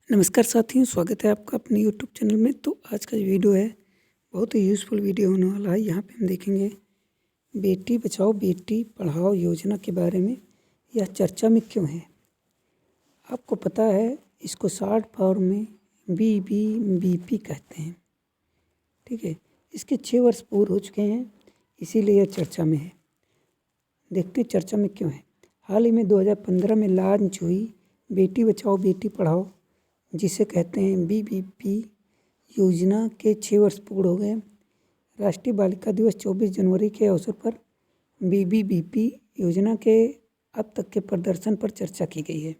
नमस्कार साथियों, स्वागत है आपका अपने यूट्यूब चैनल में। तो आज का जो वीडियो है बहुत ही यूज़फुल वीडियो होने वाला है। यहाँ पे हम देखेंगे बेटी बचाओ बेटी पढ़ाओ योजना के बारे में। यह चर्चा में क्यों है? आपको पता है इसको शॉर्ट फॉर्म में BBBP कहते हैं। ठीक है, इसके 6 वर्ष पूरे हो चुके हैं, इसीलिए यह चर्चा में है। देखते हैं चर्चा में क्यों है। हाल ही में 2015 में लॉन्च हुई बेटी बचाओ बेटी पढ़ाओ, जिसे कहते हैं BBP योजना के 6 वर्ष पूर्ण हो गए। राष्ट्रीय बालिका दिवस 24 जनवरी के अवसर पर BBBP योजना के अब तक के प्रदर्शन पर चर्चा की गई है।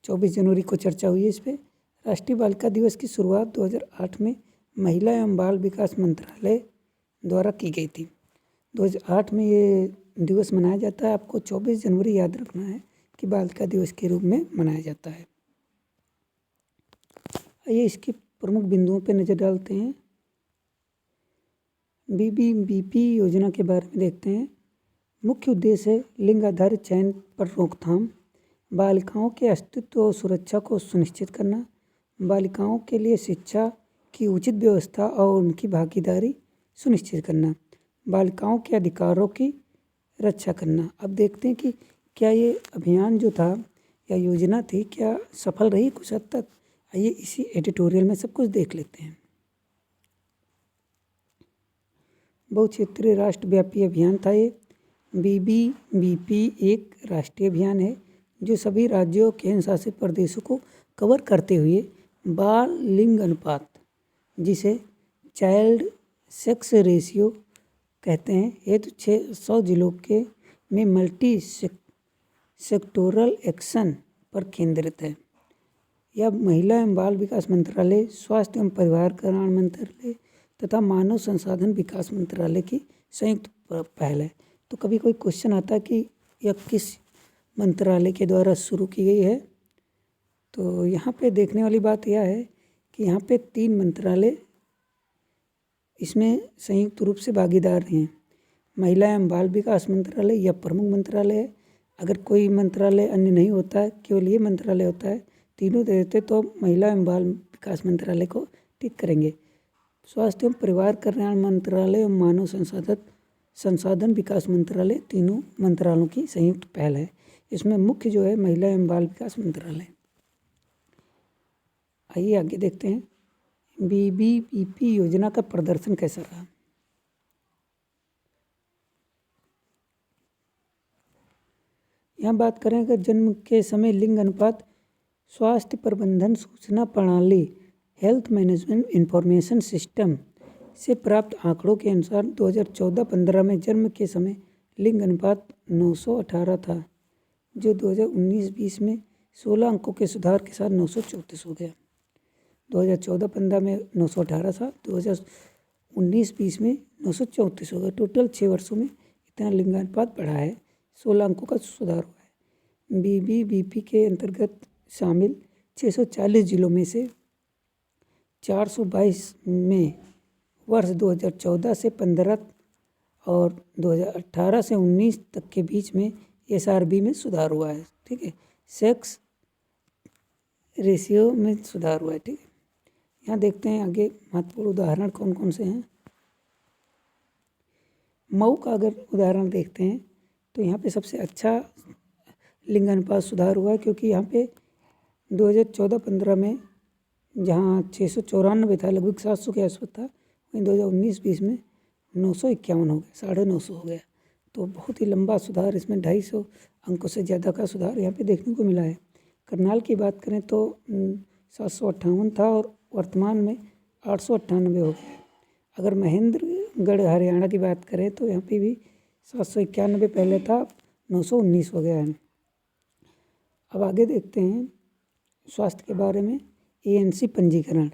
24 जनवरी को चर्चा हुई है इस पर। राष्ट्रीय बालिका दिवस की शुरुआत 2008 में महिला एवं बाल विकास मंत्रालय द्वारा की गई थी। 2008 में ये दिवस मनाया जाता है। आपको 24 जनवरी याद रखना है कि बालिका दिवस के रूप में मनाया जाता है। आइए इसके प्रमुख बिंदुओं पर नज़र डालते हैं। BBBP योजना के बारे में देखते हैं। मुख्य उद्देश्य है लिंग आधारित चयन पर रोकथाम, बालिकाओं के अस्तित्व और सुरक्षा को सुनिश्चित करना, बालिकाओं के लिए शिक्षा की उचित व्यवस्था और उनकी भागीदारी सुनिश्चित करना, बालिकाओं के अधिकारों की रक्षा करना। अब देखते हैं कि क्या ये अभियान जो था या योजना थी क्या सफल रही कुछ हद तक। आइए इसी एडिटोरियल में सब कुछ देख लेते हैं। बहुक्षेत्रीय राष्ट्रव्यापी अभियान था ये। BBBP एक राष्ट्रीय अभियान है जो सभी राज्यों केंद्र शासित प्रदेशों को कवर करते हुए बाल लिंग अनुपात, जिसे चाइल्ड सेक्स रेशियो कहते हैं, हेतु 600 जिलों के में मल्टी सेक्टोरल एक्शन पर केंद्रित है। यह महिला एवं बाल विकास मंत्रालय, स्वास्थ्य एवं परिवार कल्याण मंत्रालय तथा मानव संसाधन विकास मंत्रालय की संयुक्त पहल है। तो कभी कोई क्वेश्चन आता है कि यह किस मंत्रालय के द्वारा शुरू की गई है, तो यहाँ पे देखने वाली बात यह है कि यहाँ पे 3 मंत्रालय इसमें संयुक्त रूप से भागीदार हैं। महिला एवं बाल विकास मंत्रालय यह प्रमुख मंत्रालय है। अगर कोई मंत्रालय अन्य नहीं होता है, केवल ये मंत्रालय होता है, तीनों दे देते तो महिला एवं बाल विकास मंत्रालय को टिक करेंगे। स्वास्थ्य एवं परिवार कल्याण मंत्रालय एवं मानव संसाधन विकास मंत्रालय, तीनों मंत्रालयों की संयुक्त पहल है। इसमें मुख्य जो है महिला एवं बाल विकास मंत्रालय। आइए आगे देखते हैं BBBP योजना का प्रदर्शन कैसा रहा। यहाँ बात करें अगर जन्म के समय लिंग अनुपात, स्वास्थ्य प्रबंधन सूचना प्रणाली हेल्थ मैनेजमेंट इंफॉर्मेशन सिस्टम से प्राप्त आंकड़ों के अनुसार 2014-15 में जन्म के समय लिंग अनुपात 918 था, जो 2019-20 में 16 अंकों के सुधार के साथ 934 हो गया। 2014-15 में 918 था, 2019-20 में 934 हो गया। टोटल 6 वर्षों में इतना लिंगानुपात बढ़ा है, 16 अंकों का सुधार हुआ है। BBBP के अंतर्गत शामिल 640 जिलों में से 422 में वर्ष 2014 से 15 और 2018 से 19 तक के बीच में SRB में सुधार हुआ है। ठीक है, सेक्स रेशियो में सुधार हुआ है। ठीक है, यहाँ देखते हैं आगे महत्वपूर्ण उदाहरण कौन कौन से हैं। मऊ का अगर उदाहरण देखते हैं तो यहाँ पे सबसे अच्छा लिंगानुपात सुधार हुआ है, क्योंकि यहाँ पे 2014-15 में जहाँ 694 था, लगभग 700 के आसपास था, वहीं 2019-20 में 951 हो गया, 950 हो गया। तो बहुत ही लंबा सुधार, इसमें 250 अंकों से ज़्यादा का सुधार यहाँ पे देखने को मिला है। करनाल की बात करें तो 758 था और वर्तमान में 898 हो गया। अगर महेंद्रगढ़ हरियाणा की बात करें तो यहाँ पे भी 791 पहले था, 919 हो गया है। अब आगे देखते हैं स्वास्थ्य के बारे में। ANC पंजीकरण,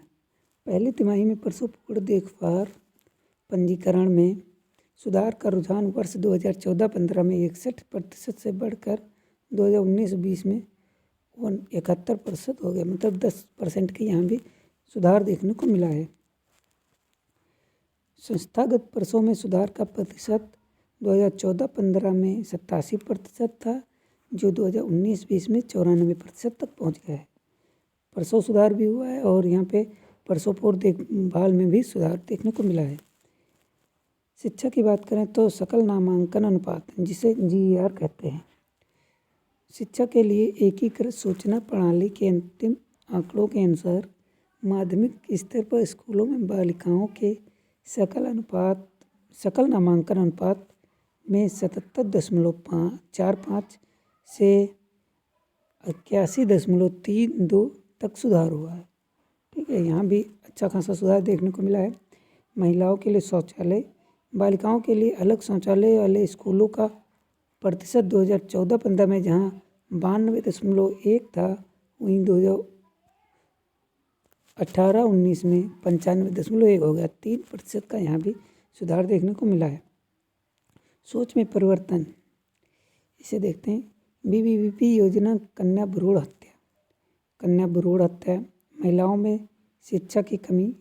पहली तिमाही में प्रसव पूर्व देखभाल पंजीकरण में सुधार का रुझान वर्ष 2014-15 में 61% से बढ़कर 2019-20 में 71% हो गया, मतलब 10% के यहाँ भी सुधार देखने को मिला है। संस्थागत प्रसव में सुधार का प्रतिशत 2014-15 में 87% था, जो 2019-20 में 94% तक पहुँच गया है। प्रसव सुधार भी हुआ है और यहाँ पे प्रसव पूर्व देखभाल में भी सुधार देखने को मिला है। शिक्षा की बात करें तो सकल नामांकन अनुपात, जिसे GER कहते हैं, शिक्षा के लिए एकीकृत सूचना प्रणाली के अंतिम आंकड़ों के अनुसार माध्यमिक स्तर पर स्कूलों में बालिकाओं के सकल नामांकन अनुपात में 77.45 से 81.32 तक सुधार हुआ है। ठीक है, यहाँ भी अच्छा खासा सुधार देखने को मिला है। महिलाओं के लिए शौचालय, बालिकाओं के लिए अलग शौचालय वाले स्कूलों का प्रतिशत 2014-15 में जहाँ 92.1 था, वहीं 2018-19 में 95.1 हो गया। 3% का यहाँ भी सुधार देखने को मिला है। सोच में परिवर्तन, इसे देखते हैं। BBBP योजना कन्या भ्रूण हत्या, महिलाओं में शिक्षा की कमी,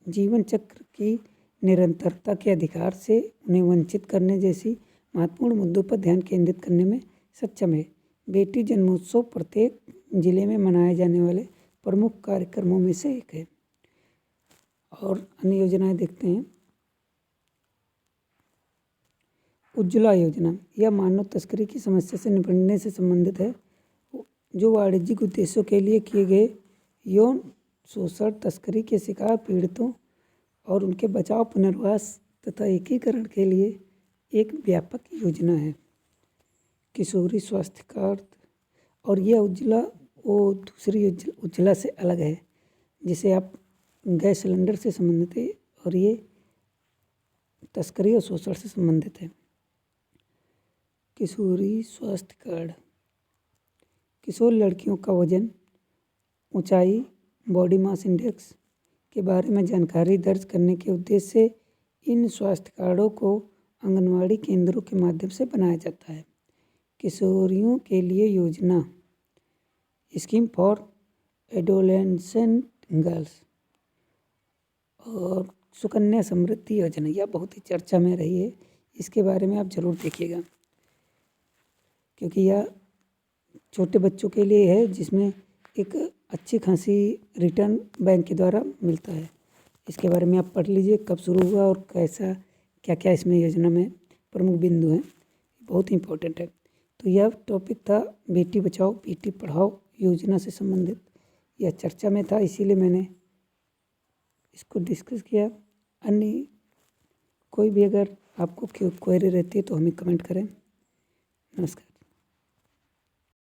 जीवन चक्र की निरंतरता के अधिकार से उन्हें वंचित करने जैसी महत्वपूर्ण मुद्दों पर ध्यान केंद्रित करने में सक्षम है। बेटी जन्मोत्सव प्रत्येक जिले में मनाए जाने वाले प्रमुख कार्यक्रमों में से एक है। और अन्य योजनाएं देखते हैं। उज्ज्वला योजना, यह मानव तस्करी की समस्या से निपटने से संबंधित है, जो वाणिज्यिक उद्देश्यों के लिए किए गए यौन शोषण, तस्करी के शिकार पीड़ितों और उनके बचाव, पुनर्वास तथा एकीकरण के लिए एक व्यापक योजना है। किशोरी स्वास्थ्य कार्ड, और यह उज्ज्वला वो दूसरी उज्ज्वला से अलग है, जिसे आप गैस सिलेंडर से संबंधित है और ये तस्करी और शोषण से संबंधित है। किशोरी स्वास्थ्य कार्ड, किशोर लड़कियों का वजन, ऊंचाई, बॉडी मास इंडेक्स के बारे में जानकारी दर्ज करने के उद्देश्य से इन स्वास्थ्य कार्डों को आंगनवाड़ी केंद्रों के माध्यम से बनाया जाता है। किशोरियों के लिए योजना, स्कीम फॉर एडोलेसेंट गर्ल्स, और सुकन्या समृद्धि योजना, यह बहुत ही चर्चा में रही है। इसके बारे में आप ज़रूर देखिएगा, क्योंकि यह छोटे बच्चों के लिए है, जिसमें एक अच्छी खासी रिटर्न बैंक के द्वारा मिलता है। इसके बारे में आप पढ़ लीजिए, कब शुरू हुआ और कैसा क्या क्या इसमें योजना में प्रमुख बिंदु हैं, बहुत ही इम्पोर्टेंट है। तो यह टॉपिक था बेटी बचाओ बेटी पढ़ाओ योजना से संबंधित। यह चर्चा में था, इसीलिए मैंने इसको डिस्कस किया। अन्य कोई भी अगर आपको क्वेरी रहती है तो हमें कमेंट करें। नमस्कार।